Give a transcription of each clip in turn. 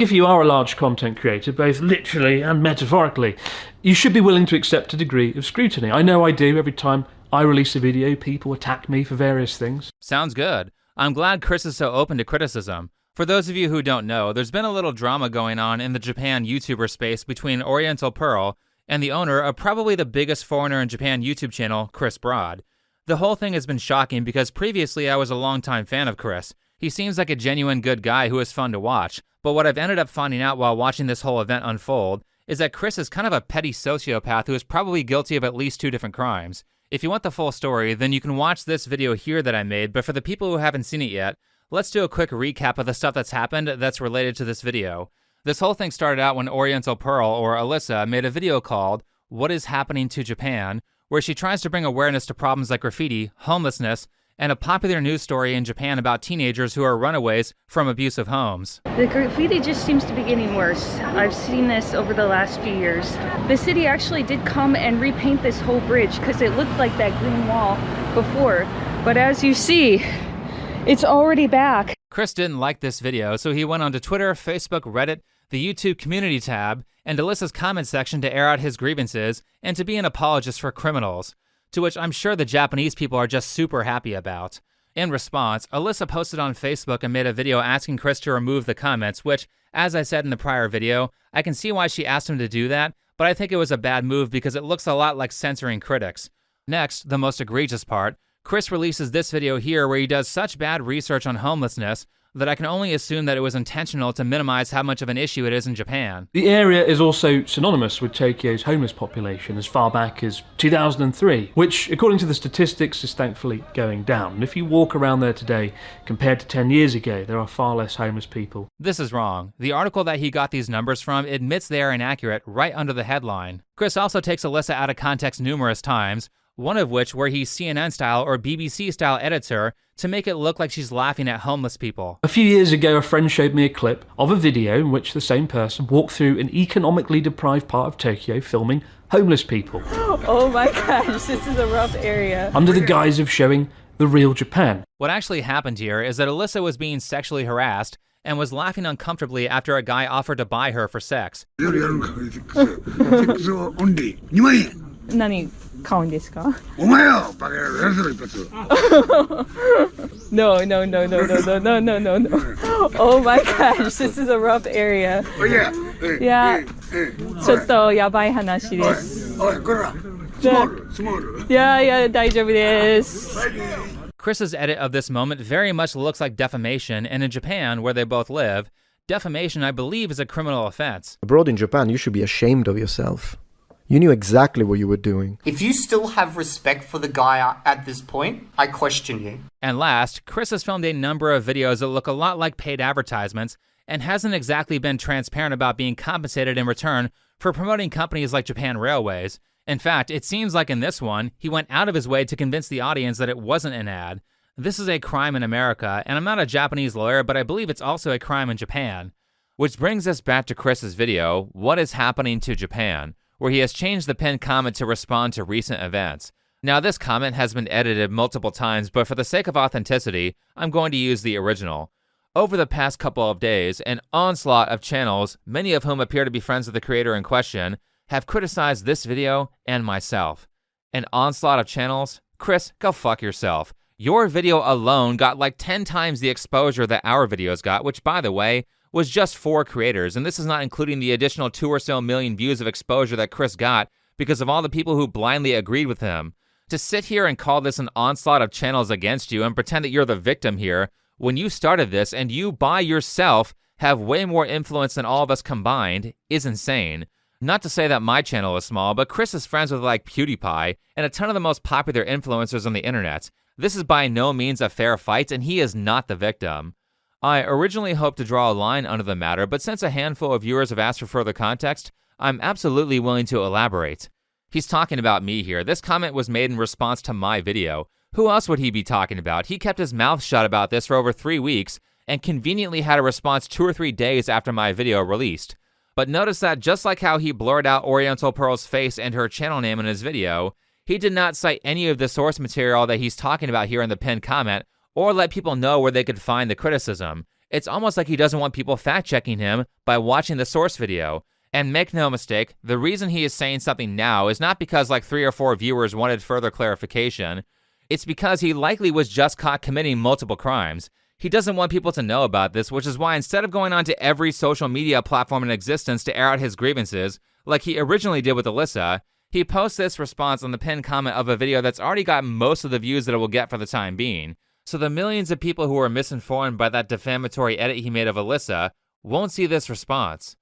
If you are a large content creator, both literally and metaphorically, you should be willing to accept a degree of scrutiny. I know I do. Every time I release a video, people attack me for various things. Sounds good. I'm glad Chris is so open to criticism. For those of you who don't know, there's been a little drama going on in the Japan YouTuber space between Oriental Pearl and the owner of probably the biggest foreigner in Japan YouTube channel, Chris Broad. The whole thing has been shocking because previously I was a longtime fan of Chris. He seems like a genuine good guy who is fun to watch, but what I've ended up finding out while watching this whole event unfold is that Chris is kind of a petty sociopath who is probably guilty of at least 2 different crimes. If you want the full story, then you can watch this video here that I made, but for the people who haven't seen it yet, let's do a quick recap of the stuff that's happened that's related to this video. This whole thing started out when Oriental Pearl, or Alyssa, made a video called "What is Happening to Japan?", where she tries to bring awareness to problems like graffiti, homelessness, and a popular news story in Japan about teenagers who are runaways from abusive homes. The graffiti just seems to be getting worse. I've seen this over the last few years. The city actually did come and repaint this whole bridge because it looked like that green wall before. But as you see, it's already back. Chris didn't like this video, so he went onto Twitter, Facebook, Reddit, the YouTube community tab, and Alyssa's comment section to air out his grievances and to be an apologist for criminals, to which I'm sure the Japanese people are just super happy about. In response, Alyssa posted on Facebook and made a video asking Chris to remove the comments, which, as I said in the prior video, I can see why she asked him to do that, but I think it was a bad move because it looks a lot like censoring critics. Next, the most egregious part, Chris releases this video here where he does such bad research on homelessness that I can only assume that it was intentional to minimize how much of an issue it is in Japan. The area is also synonymous with Tokyo's homeless population as far back as 2003, which, according to the statistics, is thankfully going down. And if you walk around there today, compared to 10 years ago, there are far less homeless people. This is wrong. The article that he got these numbers from admits they are inaccurate right under the headline. Chris also takes Alyssa out of context numerous times, one of which where he's CNN-style or BBC-style editor to make it look like she's laughing at homeless people. A few years ago, a friend showed me a clip of a video in which the same person walked through an economically deprived part of Tokyo filming homeless people. Oh my gosh, this is a rough area. Under the guise of showing the real Japan. What actually happened here is that Alyssa was being sexually harassed and was laughing uncomfortably after a guy offered to buy her for sex. No, no. Oh my gosh, this is a rough area. Yeah. ちょっとやばい話です。大丈夫です。 Chris's edit of this moment very much looks like defamation, and in Japan, where they both live, defamation, I believe, is a criminal offense. Abroad in Japan, you should be ashamed of yourself. You knew exactly what you were doing. If you still have respect for the guy at this point, I question you. And last, Chris has filmed a number of videos that look a lot like paid advertisements and hasn't exactly been transparent about being compensated in return for promoting companies like Japan Railways. In fact, it seems like in this one, he went out of his way to convince the audience that it wasn't an ad. This is a crime in America, and I'm not a Japanese lawyer, but I believe it's also a crime in Japan. Which brings us back to Chris's video, What is Happening to Japan?, where he has changed the pinned comment to respond to recent events. Now, this comment has been edited multiple times, but for the sake of authenticity, I'm going to use the original. Over the past couple of days, an onslaught of channels, many of whom appear to be friends of the creator in question, have criticized this video and myself. An onslaught of channels? Chris, go fuck yourself. Your video alone got like 10 times the exposure that our videos got, which, by the way, was just 4 creators, and this is not including the additional 2 or so million views of exposure that Chris got because of all the people who blindly agreed with him. To sit here and call this an onslaught of channels against you and pretend that you're the victim here, when you started this and you by yourself have way more influence than all of us combined, is insane. Not to say that my channel is small, but Chris is friends with like PewDiePie and a ton of the most popular influencers on the internet. This is by no means a fair fight, and he is not the victim. I originally hoped to draw a line under the matter, but since a handful of viewers have asked for further context, I'm absolutely willing to elaborate. He's talking about me here. This comment was made in response to my video. Who else would he be talking about? He kept his mouth shut about this for over 3 weeks and conveniently had a response 2 or 3 days after my video released. But notice that just like how he blurred out Oriental Pearl's face and her channel name in his video, he did not cite any of the source material that he's talking about here in the pinned comment, or let people know where they could find the criticism. It's almost like he doesn't want people fact-checking him by watching the source video. And make no mistake, the reason he is saying something now is not because like 3 or 4 viewers wanted further clarification. It's because he likely was just caught committing multiple crimes. He doesn't want people to know about this, which is why instead of going on to every social media platform in existence to air out his grievances, like he originally did with Alyssa, he posts this response on the pinned comment of a video that's already got most of the views that it will get for the time being. So the millions of people who are misinformed by that defamatory edit he made of Alyssa won't see this response.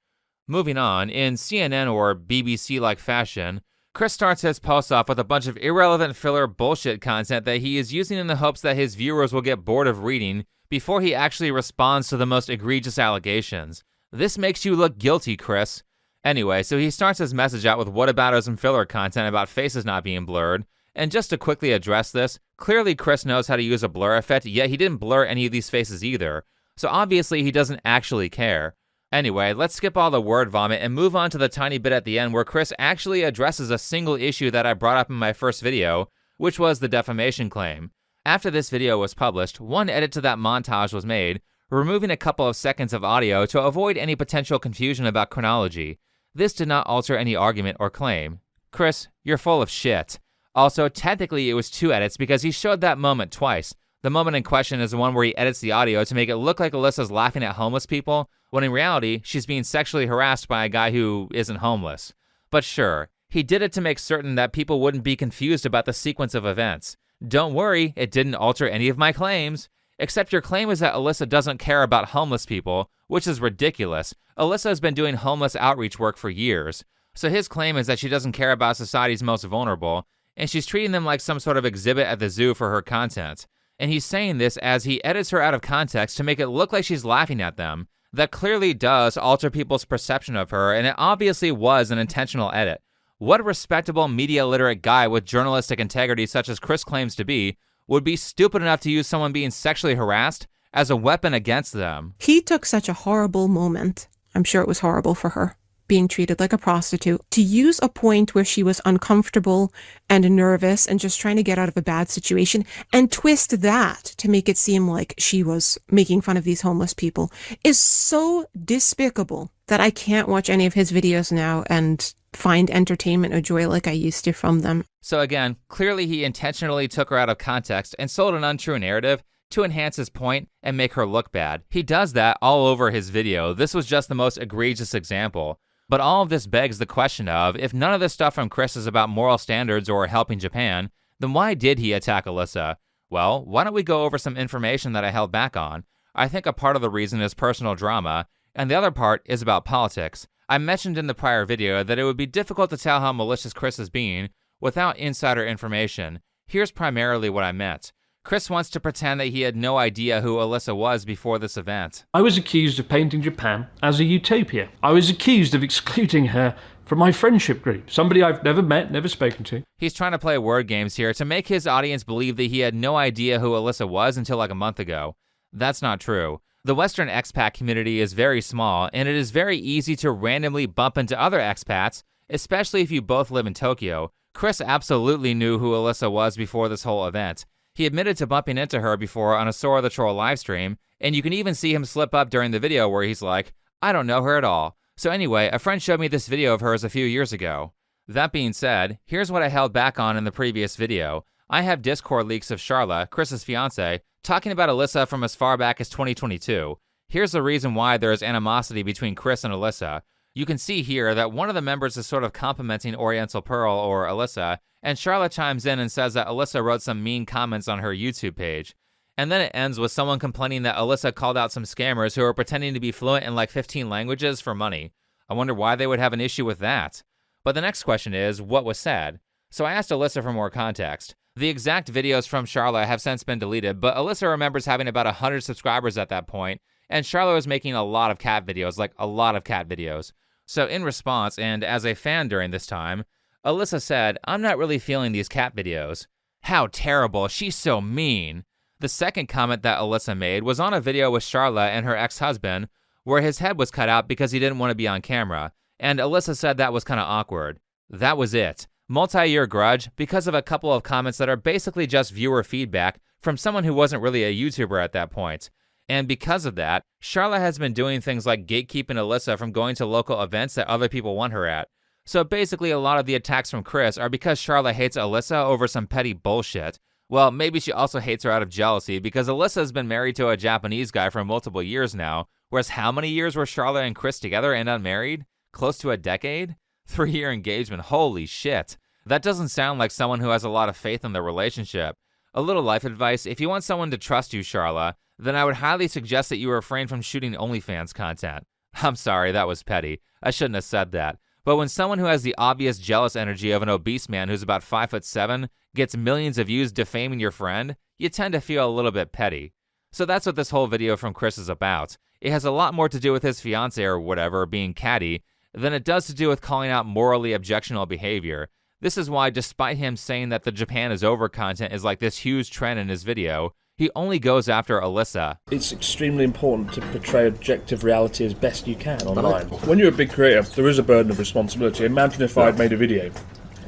Moving on, in CNN or BBC-like fashion, Chris starts his post off with a bunch of irrelevant filler bullshit content that he is using in the hopes that his viewers will get bored of reading before he actually responds to the most egregious allegations. This makes you look guilty, Chris. Anyway, so he starts his message out with whataboutism filler content about faces not being blurred. And just to quickly address this, clearly Chris knows how to use a blur effect, yet he didn't blur any of these faces either. So obviously he doesn't actually care. Anyway, let's skip all the word vomit and move on to the tiny bit at the end where Chris actually addresses a single issue that I brought up in my first video, which was the defamation claim. After this video was published, one edit to that montage was made, removing a couple of seconds of audio to avoid any potential confusion about chronology. This did not alter any argument or claim. Chris, you're full of shit. Also, technically it was 2 edits because he showed that moment twice. The moment in question is the one where he edits the audio to make it look like Alyssa's laughing at homeless people, when in reality, she's being sexually harassed by a guy who isn't homeless. But sure, he did it to make certain that people wouldn't be confused about the sequence of events. Don't worry, it didn't alter any of my claims. Except your claim is that Alyssa doesn't care about homeless people, which is ridiculous. Alyssa has been doing homeless outreach work for years. So his claim is that she doesn't care about society's most vulnerable, and she's treating them like some sort of exhibit at the zoo for her content. And he's saying this as he edits her out of context to make it look like she's laughing at them. That clearly does alter people's perception of her, and it obviously was an intentional edit. What respectable media-literate guy with journalistic integrity such as Chris claims to be would be stupid enough to use someone being sexually harassed as a weapon against them? He took such a horrible moment, I'm sure it was horrible for her, being treated like a prostitute, to use a point where she was uncomfortable and nervous and just trying to get out of a bad situation and twist that to make it seem like she was making fun of these homeless people is so despicable that I can't watch any of his videos now and find entertainment or joy like I used to from them. So again, clearly he intentionally took her out of context and sold an untrue narrative to enhance his point and make her look bad. He does that all over his video. This was just the most egregious example. But all of this begs the question of, if none of this stuff from Chris is about moral standards or helping Japan, then why did he attack Alyssa? Well, why don't we go over some information that I held back on? I think a part of the reason is personal drama, and the other part is about politics. I mentioned in the prior video that it would be difficult to tell how malicious Chris is being without insider information. Here's primarily what I meant. Chris wants to pretend that he had no idea who Alyssa was before this event. I was accused of painting Japan as a utopia. I was accused of excluding her from my friendship group, somebody I've never met, never spoken to. He's trying to play word games here to make his audience believe that he had no idea who Alyssa was until like a month ago. That's not true. The Western expat community is very small, and it is very easy to randomly bump into other expats, especially if you both live in Tokyo. Chris absolutely knew who Alyssa was before this whole event. He admitted to bumping into her before on a Sora the Troll livestream, and you can even see him slip up during the video where he's like, I don't know her at all. So anyway, a friend showed me this video of hers a few years ago. That being said, here's what I held back on in the previous video. I have Discord leaks of Charla, Chris's fiance, talking about Alyssa from as far back as 2022. Here's the reason why there is animosity between Chris and Alyssa. You can see here that one of the members is sort of complimenting Oriental Pearl or Alyssa, and Charla chimes in and says that Alyssa wrote some mean comments on her YouTube page. And then it ends with someone complaining that Alyssa called out some scammers who are pretending to be fluent in like 15 languages for money. I wonder why they would have an issue with that. But the next question is, what was said? So I asked Alyssa for more context. The exact videos from Charla have since been deleted, but Alyssa remembers having about 100 subscribers at that point, and Charla was making a lot of cat videos, like a lot of cat videos. So in response, and as a fan during this time, Alyssa said, I'm not really feeling these cat videos. How terrible, she's so mean. The second comment that Alyssa made was on a video with Charla and her ex-husband, where his head was cut out because he didn't want to be on camera, and Alyssa said that was kind of awkward. That was it. Multi-year grudge because of a couple of comments that are basically just viewer feedback from someone who wasn't really a YouTuber at that point. And because of that, Charlotte has been doing things like gatekeeping Alyssa from going to local events that other people want her at. So basically, a lot of the attacks from Chris are because Charlotte hates Alyssa over some petty bullshit. Well, maybe she also hates her out of jealousy because Alyssa has been married to a Japanese guy for multiple years now, whereas how many years were Charlotte and Chris together and unmarried? Close to a decade? 3-year engagement, holy shit. That doesn't sound like someone who has a lot of faith in their relationship. A little life advice, if you want someone to trust you, Charlotte, then I would highly suggest that you refrain from shooting OnlyFans content. I'm sorry, that was petty. I shouldn't have said that. But when someone who has the obvious jealous energy of an obese man who's about 5'7" gets millions of views defaming your friend, you tend to feel a little bit petty. So that's what this whole video from Chris is about. It has a lot more to do with his fiancée or whatever being catty than it does to do with calling out morally objectionable behavior. This is why, despite him saying that the Japan is over content is like this huge trend in his video, he only goes after Alyssa. It's extremely important to portray objective reality as best you can online. When you're a big creator, there is a burden of responsibility. Imagine if I'd made a video,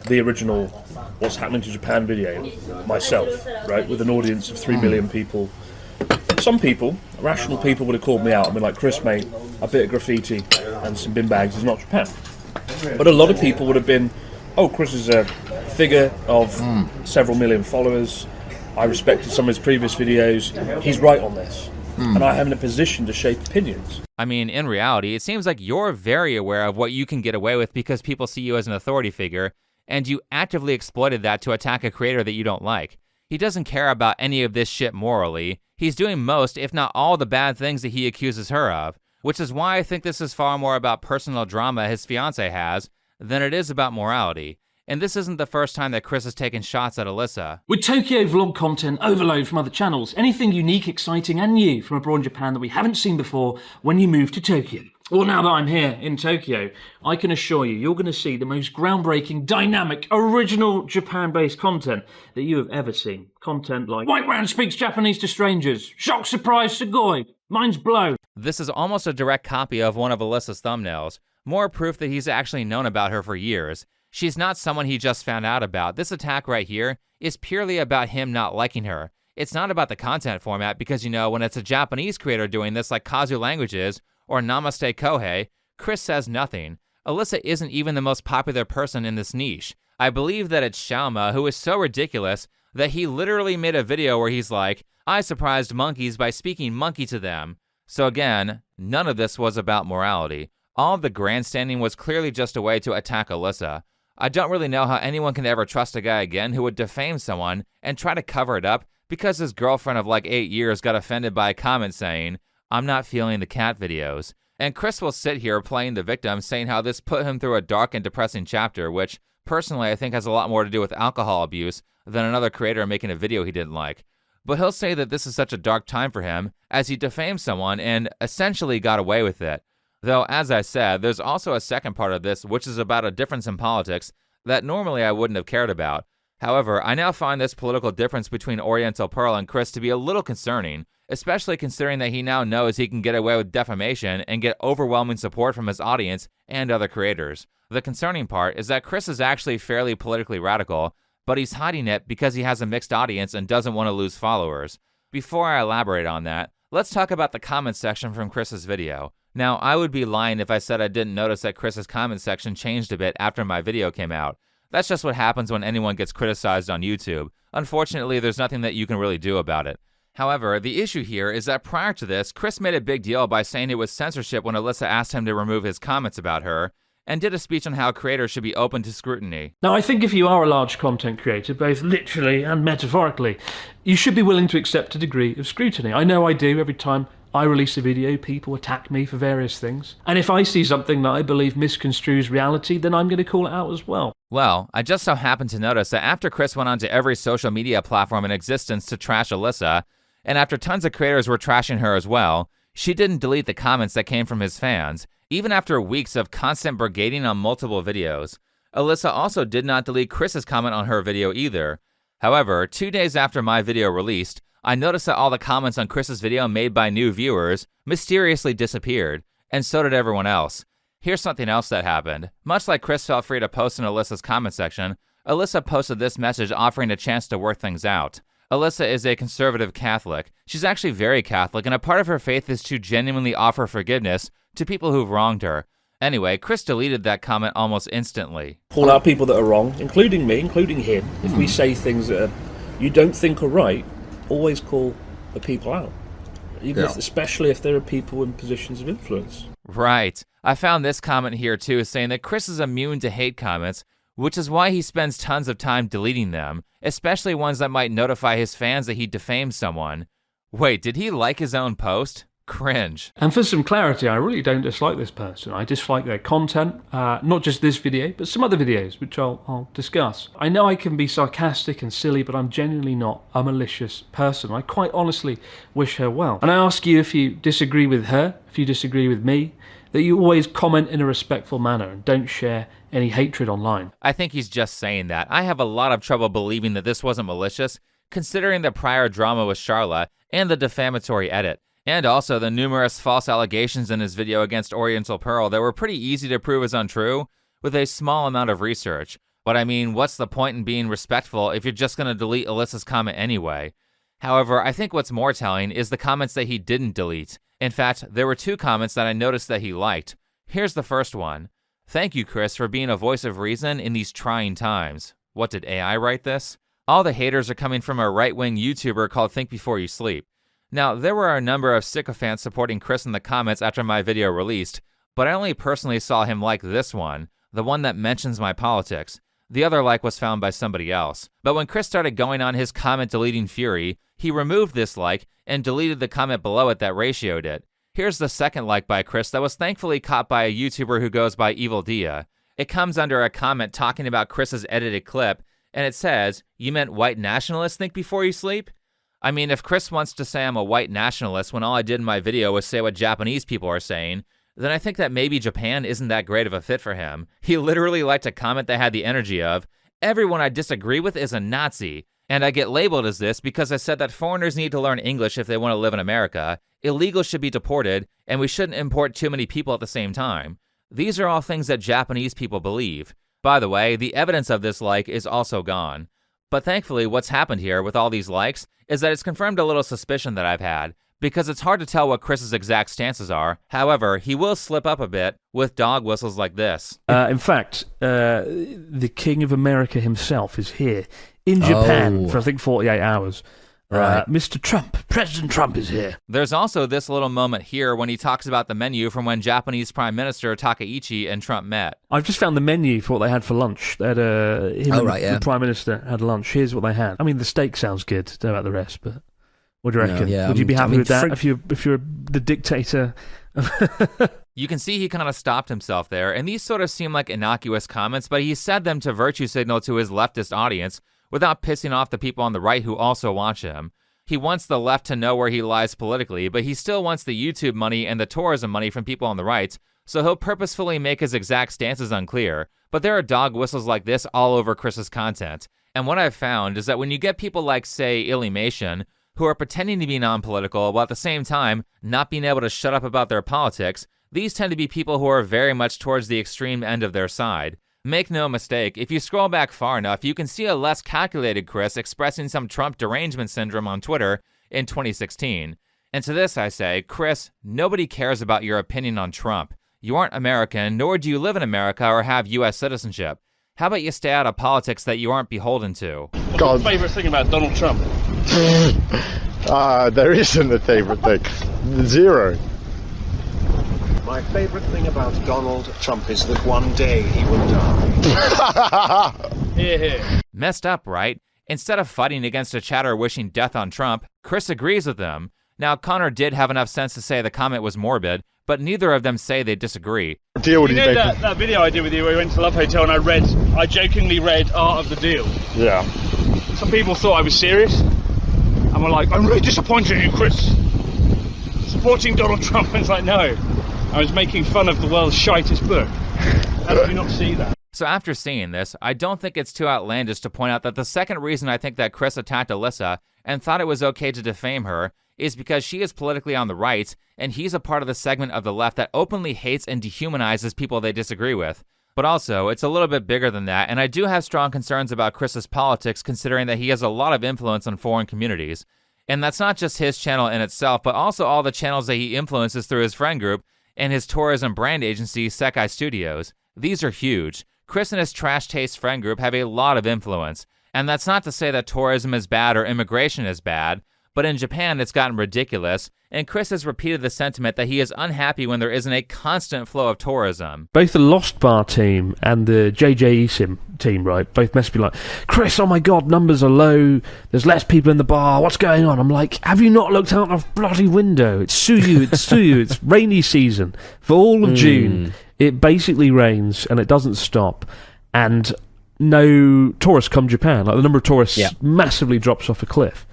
the original What's Happening to Japan video, myself, right, with an audience of 3 million people. Some people, rational people, would have called me out and been like, Chris, mate, a bit of graffiti and some bin bags is not Japan. But a lot of people would have been, oh, Chris is a figure of several million followers. I respected some of his previous videos. He's right on this. And I am in a position to shape opinions. I mean, in reality, it seems like you're very aware of what you can get away with because people see you as an authority figure, and you actively exploited that to attack a creator that you don't like. He doesn't care about any of this shit morally. He's doing most, if not all, the bad things that he accuses her of, which is why I think this is far more about personal drama his fiancée has than it is about morality. And this isn't the first time that Chris has taken shots at Alyssa. With Tokyo vlog content overload from other channels, anything unique, exciting and new from abroad in Japan that we haven't seen before when you move to Tokyo. Well, now that I'm here in Tokyo, I can assure you, you're going to see the most groundbreaking, dynamic, original Japan-based content that you have ever seen. Content like, White Man Speaks Japanese to Strangers, Shock Surprise Sugoi, Mind's Blown. This is almost a direct copy of one of Alyssa's thumbnails, more proof that he's actually known about her for years. She's not someone he just found out about. This attack right here is purely about him not liking her. It's not about the content format because, you know, when it's a Japanese creator doing this like Kazu Languages or Namaste Kohei, Chris says nothing. Alyssa isn't even the most popular person in this niche. I believe that it's Xiaoma, who is so ridiculous that he literally made a video where he's like, I surprised monkeys by speaking monkey to them. So again, none of this was about morality. All of the grandstanding was clearly just a way to attack Alyssa. I don't really know how anyone can ever trust a guy again who would defame someone and try to cover it up because his girlfriend of like 8 years got offended by a comment saying, I'm not feeling the cat videos. And Chris will sit here playing the victim saying how this put him through a dark and depressing chapter, which personally I think has a lot more to do with alcohol abuse than another creator making a video he didn't like. But he'll say that this is such a dark time for him as he defamed someone and essentially got away with it. Though, as I said, there's also a second part of this, which is about a difference in politics that normally I wouldn't have cared about. However, I now find this political difference between Oriental Pearl and Chris to be a little concerning, especially considering that he now knows he can get away with defamation and get overwhelming support from his audience and other creators. The concerning part is that Chris is actually fairly politically radical, but he's hiding it because he has a mixed audience and doesn't want to lose followers. Before I elaborate on that, let's talk about the comment section from Chris's video. Now, I would be lying if I said I didn't notice that Chris's comment section changed a bit after my video came out. That's just what happens when anyone gets criticized on YouTube. Unfortunately, there's nothing that you can really do about it. However, the issue here is that prior to this, Chris made a big deal by saying it was censorship when Alyssa asked him to remove his comments about her, and did a speech on how creators should be open to scrutiny. Now, I think if you are a large content creator, both literally and metaphorically, you should be willing to accept a degree of scrutiny. I know I do every time I release a video, people attack me for various things. And if I see something that I believe misconstrues reality, then I'm going to call it out as well. Well, I just so happened to notice that after Chris went onto every social media platform in existence to trash Alyssa, and after tons of creators were trashing her as well, she didn't delete the comments that came from his fans, even after weeks of constant brigading on multiple videos. Alyssa also did not delete Chris's comment on her video either. However, 2 days after my video released, I noticed that all the comments on Chris's video made by new viewers mysteriously disappeared, and so did everyone else. Here's something else that happened. Much like Chris felt free to post in Alyssa's comment section, Alyssa posted this message offering a chance to work things out. Alyssa is a conservative Catholic. She's actually very Catholic, and a part of her faith is to genuinely offer forgiveness to people who've wronged her. Anyway, Chris deleted that comment almost instantly. Call out people that are wrong, including me, including him. If we say things that you don't think are right, always call the people out. Especially if there are people in positions of influence. Right. I found this comment here too, saying that Chris is immune to hate comments, which is why he spends tons of time deleting them, especially ones that might notify his fans that he defamed someone. Wait, did he like his own post? Cringe. And for some clarity, I really don't dislike this person. I dislike their content, not just this video, but some other videos, which I'll discuss. I know I can be sarcastic and silly, but I'm genuinely not a malicious person. I quite honestly wish her well. And I ask you, if you disagree with her, if you disagree with me, that you always comment in a respectful manner and don't share any hatred online. I think he's just saying that. I have a lot of trouble believing that this wasn't malicious, considering the prior drama with Charla and the defamatory edit. And also the numerous false allegations in his video against Oriental Pearl that were pretty easy to prove as untrue with a small amount of research. But I mean, what's the point in being respectful if you're just going to delete Alyssa's comment anyway? However, I think what's more telling is the comments that he didn't delete. In fact, there were 2 comments that I noticed that he liked. Here's the first one. Thank you, Chris, for being a voice of reason in these trying times. What, did AI write this? All the haters are coming from a right-wing YouTuber called Think Before You Sleep. Now, there were a number of sycophants supporting Chris in the comments after my video released, but I only personally saw him like this one, the one that mentions my politics. The other like was found by somebody else. But when Chris started going on his comment deleting fury, he removed this like and deleted the comment below it that ratioed it. Here's the second like by Chris that was thankfully caught by a YouTuber who goes by Evil Dia. It comes under a comment talking about Chris's edited clip, and it says, "You meant white nationalists think before you sleep?" I mean, if Chris wants to say I'm a white nationalist when all I did in my video was say what Japanese people are saying, then I think that maybe Japan isn't that great of a fit for him. He literally liked a comment that had the energy of, "Everyone I disagree with is a Nazi." And I get labeled as this because I said that foreigners need to learn English if they want to live in America, illegals should be deported, and we shouldn't import too many people at the same time. These are all things that Japanese people believe. By the way, the evidence of this like is also gone. But thankfully, what's happened here with all these likes is that it's confirmed a little suspicion that I've had, because it's hard to tell what Chris's exact stances are. However, he will slip up a bit with dog whistles like this. In fact, the King of America himself is here in Japan for I think 48 hours. Right. Mr. Trump, President Trump is here. There's also this little moment here when he talks about the menu from when Japanese Prime Minister Takaichi and Trump met. I've just found the menu for what they had for lunch. They had the Prime Minister had lunch. Here's what they had. I mean, the steak sounds good. Don't know about the rest, but what do you reckon? Yeah, would you be happy with that if you're the dictator? You can see he kind of stopped himself there, and these sort of seem like innocuous comments, but he said them to virtue signal to his leftist audience without pissing off the people on the right who also watch him. He wants the left to know where he lies politically, but he still wants the YouTube money and the tourism money from people on the right, so he'll purposefully make his exact stances unclear. But there are dog whistles like this all over Chris's content. And what I've found is that when you get people like, say, Illymation, who are pretending to be non-political while at the same time not being able to shut up about their politics, these tend to be people who are very much towards the extreme end of their side. Make no mistake, if you scroll back far enough, you can see a less calculated Chris expressing some Trump derangement syndrome on Twitter in 2016. And to this I say, Chris, nobody cares about your opinion on Trump. You aren't American, nor do you live in America or have U.S. citizenship. How about you stay out of politics that you aren't beholden to? What's your favourite thing about Donald Trump? There isn't a favourite thing. Zero. My favourite thing about Donald Trump is that one day he will die. Hear, hear. Messed up, right? Instead of fighting against a chatter wishing death on Trump, Chris agrees with them. Now, Connor did have enough sense to say the comment was morbid, but neither of them say they disagree. You know that video I did with you where we went to Love Hotel and I jokingly read Art of the Deal? Yeah. Some people thought I was serious and were like, I'm really disappointed in you, Chris. Supporting Donald Trump. And it's like, no. I was making fun of the world's shitest book. How did you not see that? So after seeing this, I don't think it's too outlandish to point out that the second reason I think that Chris attacked Alyssa and thought it was okay to defame her is because she is politically on the right, and he's a part of the segment of the left that openly hates and dehumanizes people they disagree with. But also, it's a little bit bigger than that, and I do have strong concerns about Chris's politics considering that he has a lot of influence on foreign communities. And that's not just his channel in itself, but also all the channels that he influences through his friend group and his tourism brand agency, Sekai Studios. These are huge. Chris and his trash taste friend group have a lot of influence. And that's not to say that tourism is bad or immigration is bad, but in Japan it's gotten ridiculous, and Chris has repeated the sentiment that he is unhappy when there isn't a constant flow of tourism. Both the Lost Bar team and the JJ Esim team, right, both must be like, Chris, oh my god, numbers are low, there's less people in the bar, what's going on? I'm like, have you not looked out the bloody window? It's Suyu, it's rainy season. For all of June, it basically rains and it doesn't stop, and no tourists come to Japan. Like, the number of tourists massively drops off a cliff.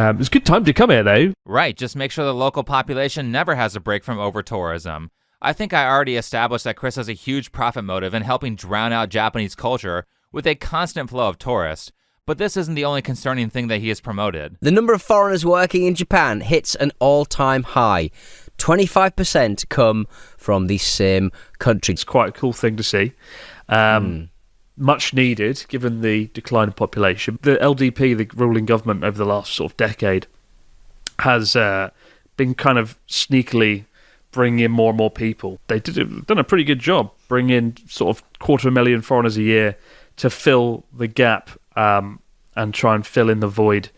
It's a good time to come here, though. Right, just make sure the local population never has a break from over-tourism. I think I already established that Chris has a huge profit motive in helping drown out Japanese culture with a constant flow of tourists, but this isn't the only concerning thing that he has promoted. The number of foreigners working in Japan hits an all-time high. 25% come from the same country. It's quite a cool thing to see. Much needed, given the decline of population. The LDP, the ruling government over the last sort of decade, has been kind of sneakily bringing in more and more people. They've done a pretty good job bringing in sort of 250,000 foreigners a year to fill the gap and try and fill in the void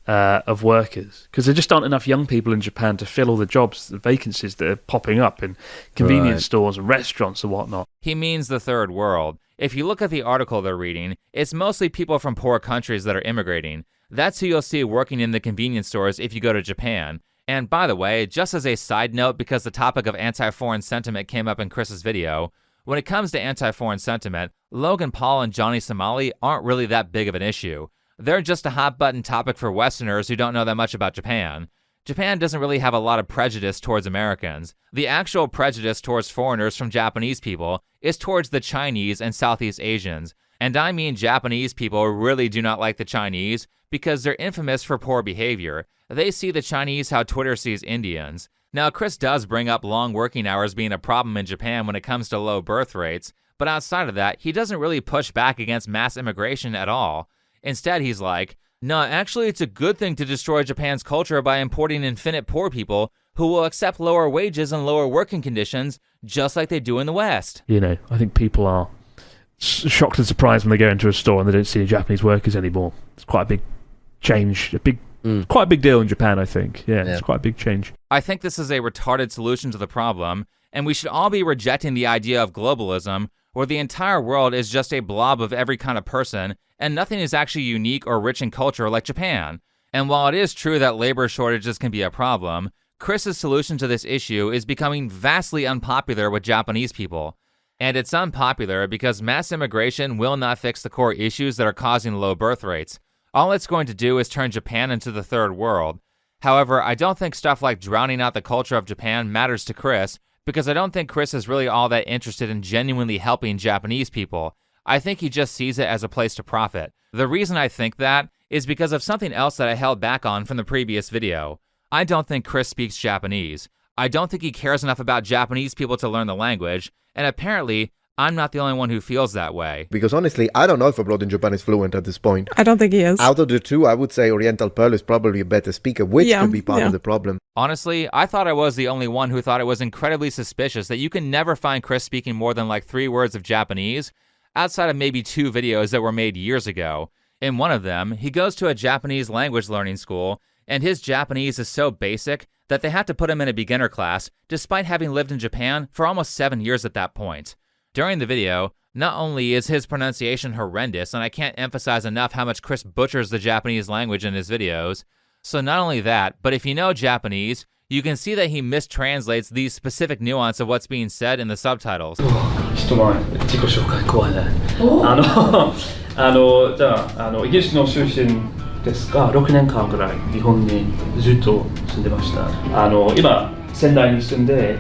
of workers. Because there just aren't enough young people in Japan to fill all the jobs, the vacancies that are popping up in convenience stores and restaurants and whatnot. He means the third world. If you look at the article they're reading, it's mostly people from poor countries that are immigrating. That's who you'll see working in the convenience stores if you go to Japan. And by the way, just as a side note, because the topic of anti-foreign sentiment came up in Chris's video, when it comes to anti-foreign sentiment, Logan Paul and Johnny Somali aren't really that big of an issue. They're just a hot-button topic for Westerners who don't know that much about Japan. Japan doesn't really have a lot of prejudice towards Americans. The actual prejudice towards foreigners from Japanese people is towards the Chinese and Southeast Asians. And I mean Japanese people really do not like the Chinese because they're infamous for poor behavior. They see the Chinese how Twitter sees Indians. Now, Chris does bring up long working hours being a problem in Japan when it comes to low birth rates, but outside of that, he doesn't really push back against mass immigration at all. Instead, he's like, no, actually, it's a good thing to destroy Japan's culture by importing infinite poor people who will accept lower wages and lower working conditions, just like they do in the West. You know, I think people are shocked and surprised when they go into a store and they don't see Japanese workers anymore. It's quite a big change, quite a big deal in Japan, I think. Yeah, it's quite a big change. I think this is a retarded solution to the problem, and we should all be rejecting the idea of globalism, where the entire world is just a blob of every kind of person, and nothing is actually unique or rich in culture like Japan. And while it is true that labor shortages can be a problem, Chris's solution to this issue is becoming vastly unpopular with Japanese people. And it's unpopular because mass immigration will not fix the core issues that are causing low birth rates. All it's going to do is turn Japan into the third world. However, I don't think stuff like drowning out the culture of Japan matters to Chris, because I don't think Chris is really all that interested in genuinely helping Japanese people. I think he just sees it as a place to profit. The reason I think that is because of something else that I held back on from the previous video. I don't think Chris speaks Japanese. I don't think he cares enough about Japanese people to learn the language, and apparently, I'm not the only one who feels that way. Because honestly, I don't know if Abroad in Japan is fluent at this point. I don't think he is. Out of the two, I would say Oriental Pearl is probably a better speaker, which could be part of the problem. Honestly, I thought I was the only one who thought it was incredibly suspicious that you can never find Chris speaking more than like 3 words of Japanese, outside of maybe 2 videos that were made years ago. In one of them, he goes to a Japanese language learning school, and his Japanese is so basic that they had to put him in a beginner class, despite having lived in Japan for almost 7 years at that point. During the video, not only is his pronunciation horrendous, and I can't emphasize enough how much Chris butchers the Japanese language in his videos, so not only that, but if you know Japanese, you can see that he mistranslates the specific nuance of what's being said in the subtitles. 人前自己紹介怖いね。じゃあイギリスの出身ですが、6年間ぐらい日本にずっと住んでました。今仙台に住んで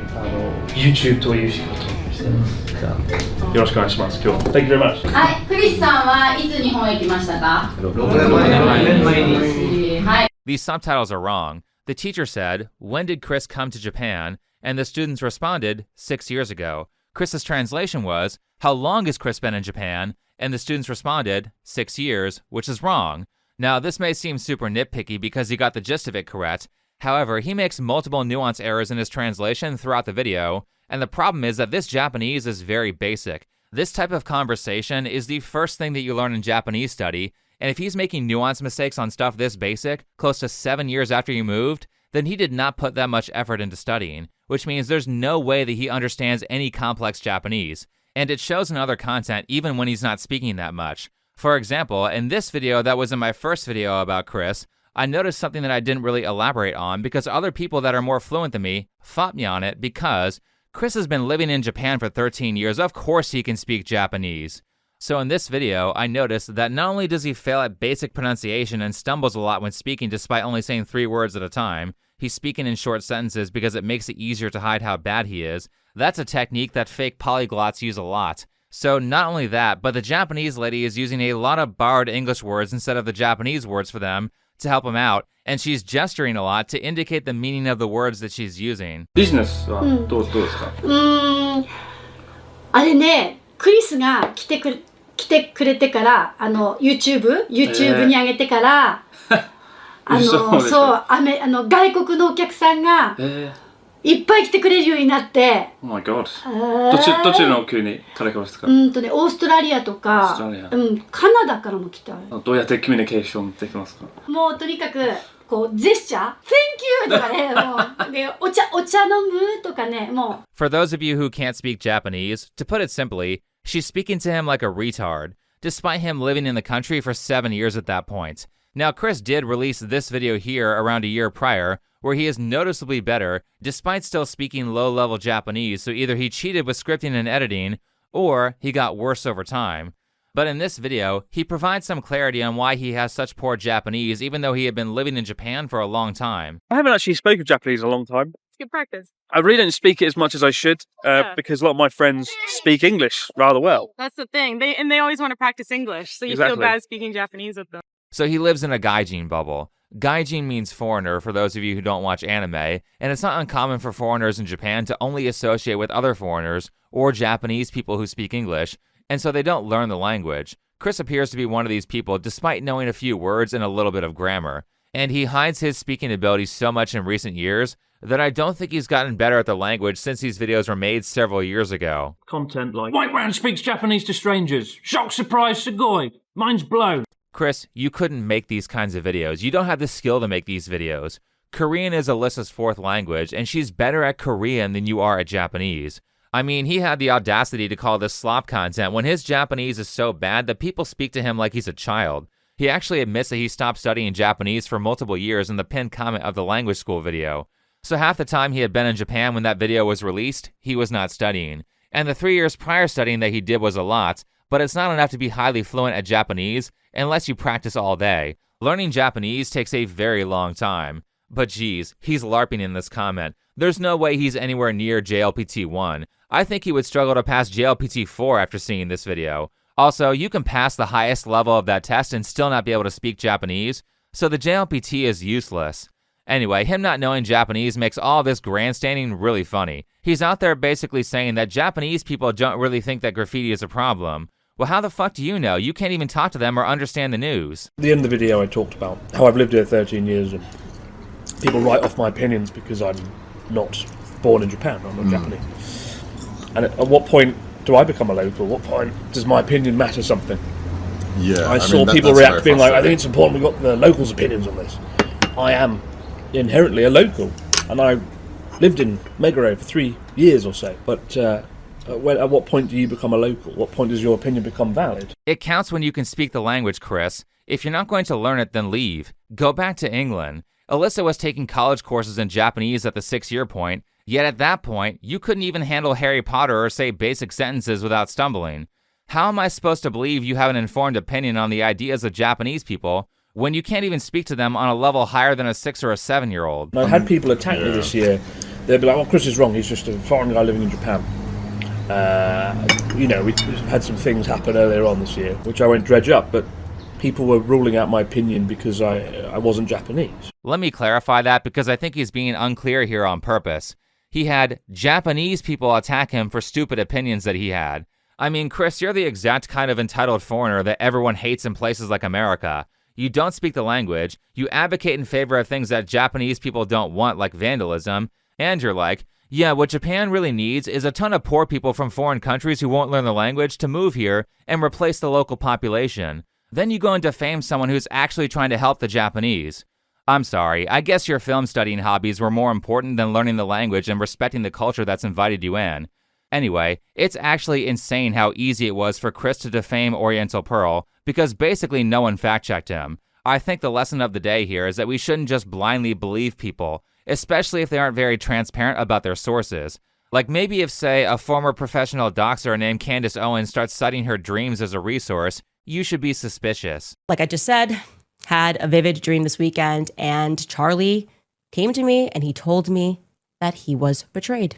YouTube という仕事をしています。じゃあよろしくお願いします。今日。Thank you very much. はい、クリスさんはいつ日本へ来ましたか？6年前に。はい。These subtitles are wrong. The teacher said, "When did Chris come to Japan?" And the students responded, 6 years ago. Chris's translation was, "How long has Chris been in Japan?" And the students responded, 6 years, which is wrong. Now, this may seem super nitpicky because he got the gist of it correct. However, he makes multiple nuance errors in his translation throughout the video, and the problem is that this Japanese is very basic. This type of conversation is the first thing that you learn in Japanese study, and if he's making nuance mistakes on stuff this basic, close to 7 years after you moved, then he did not put that much effort into studying, which means there's no way that he understands any complex Japanese. And it shows in other content even when he's not speaking that much. For example, in this video that was in my first video about Chris, I noticed something that I didn't really elaborate on because other people that are more fluent than me fought me on it because Chris has been living in Japan for 13 years, of course he can speak Japanese. So in this video, I noticed that not only does he fail at basic pronunciation and stumbles a lot when speaking despite only saying 3 words at a time, he's speaking in short sentences because it makes it easier to hide how bad he is. That's a technique that fake polyglots use a lot. So not only that, but the Japanese lady is using a lot of borrowed English words instead of the Japanese words for them to help him out, and she's gesturing a lot to indicate the meaning of the words that she's using. Business はどうですか？あれね、クリスが来てくれてから、YouTube に上げてから、そう、外国のお客さんがいっぱい来てくれるようになって。Oh my god. どちらの国から来ましたか？オーストラリアとか、カナダからも来た。どうやってコミュニケーションできますか？もうとにかくこうジェスチャー、Thank you とかね、もうでお茶飲むとかね、もう。For those of you who can't speak Japanese, to put it simply, she's speaking to him like a retard, despite him living in the country for 7 years at that point. Now, Chris did release this video here around a year prior, where he is noticeably better, despite still speaking low-level Japanese, so either he cheated with scripting and editing, or he got worse over time. But in this video, he provides some clarity on why he has such poor Japanese, even though he had been living in Japan for a long time. I haven't actually spoken Japanese in a long time. It's good practice. I really don't speak it as much as I should, because a lot of my friends speak English rather well. That's the thing. They always want to practice English, so you feel bad speaking Japanese with them. So he lives in a gaijin bubble. Gaijin means foreigner for those of you who don't watch anime, and it's not uncommon for foreigners in Japan to only associate with other foreigners or Japanese people who speak English, and so they don't learn the language. Chris appears to be one of these people despite knowing a few words and a little bit of grammar, and he hides his speaking abilities so much in recent years that I don't think he's gotten better at the language since these videos were made several years ago. Content like, white man speaks Japanese to strangers, shock, surprise, sugoi, mind's blown. Chris, you couldn't make these kinds of videos. You don't have the skill to make these videos. Korean is Alyssa's 4th language, and she's better at Korean than you are at Japanese. I mean, he had the audacity to call this slop content when his Japanese is so bad that people speak to him like he's a child. He actually admits that he stopped studying Japanese for multiple years in the pinned comment of the language school video. So half the time he had been in Japan when that video was released, he was not studying. And the 3 years prior studying that he did was a lot, but it's not enough to be highly fluent at Japanese unless you practice all day. Learning Japanese takes a very long time. But geez, he's LARPing in this comment. There's no way he's anywhere near JLPT 1. I think he would struggle to pass JLPT 4 after seeing this video. Also, you can pass the highest level of that test and still not be able to speak Japanese, so the JLPT is useless. Anyway, him not knowing Japanese makes all this grandstanding really funny. He's out there basically saying that Japanese people don't really think that graffiti is a problem. Well, how the fuck do you know? You can't even talk to them or understand the news. At the end of the video I talked about how I've lived here 13 years and people write off my opinions because I'm not born in Japan, I'm not Japanese. And at what point do I become a local? What point does my opinion matter something? Yeah, I saw people react being like, I think it's important we got the locals' opinions on this. I am inherently a local, and I lived in Meguro for 3 years or so, but at what point do you become a local? What point does your opinion become valid? It counts when you can speak the language, Chris. If you're not going to learn it, then leave. Go back to England. Alyssa was taking college courses in Japanese at the 6-year point, yet at that point, you couldn't even handle Harry Potter or say basic sentences without stumbling. How am I supposed to believe you have an informed opinion on the ideas of Japanese people when you can't even speak to them on a level higher than a 6 or a 7-year-old? I had people attack me this year. They'd be like, well, Chris is wrong, he's just a foreign guy living in Japan. We had some things happen earlier on this year, which I won't dredge up, but people were ruling out my opinion because I wasn't Japanese. Let me clarify that because I think he's being unclear here on purpose. He had Japanese people attack him for stupid opinions that he had. I mean, Chris, you're the exact kind of entitled foreigner that everyone hates in places like America. You don't speak the language, you advocate in favor of things that Japanese people don't want, like vandalism, and you're like, yeah, what Japan really needs is a ton of poor people from foreign countries who won't learn the language to move here and replace the local population. Then you go and defame someone who's actually trying to help the Japanese. I'm sorry, I guess your film studying hobbies were more important than learning the language and respecting the culture that's invited you in. Anyway, it's actually insane how easy it was for Chris to defame Oriental Pearl, because basically no one fact-checked him. I think the lesson of the day here is that we shouldn't just blindly believe people, especially if they aren't very transparent about their sources. Like maybe if, say, a former professional doxer named Candace Owens starts citing her dreams as a resource, you should be suspicious. Like I just said, had a vivid dream this weekend, and Charlie came to me and he told me that he was betrayed.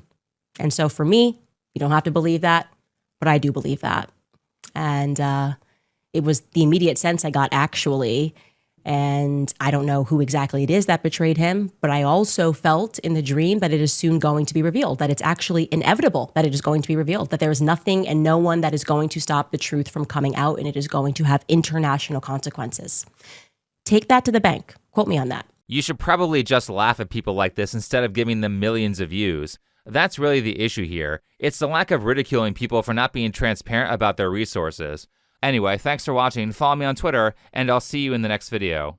And so for me, you don't have to believe that, but I do believe that. And it was the immediate sense I got, actually. And I don't know who exactly it is that betrayed him, but I also felt in the dream that it is soon going to be revealed, that it's actually inevitable that it is going to be revealed, that there is nothing and no one that is going to stop the truth from coming out, and it is going to have international consequences. Take that to the bank. Quote me on that. You should probably just laugh at people like this instead of giving them millions of views. That's really the issue here. It's the lack of ridiculing people for not being transparent about their resources. Anyway, thanks for watching, follow me on Twitter, and I'll see you in the next video.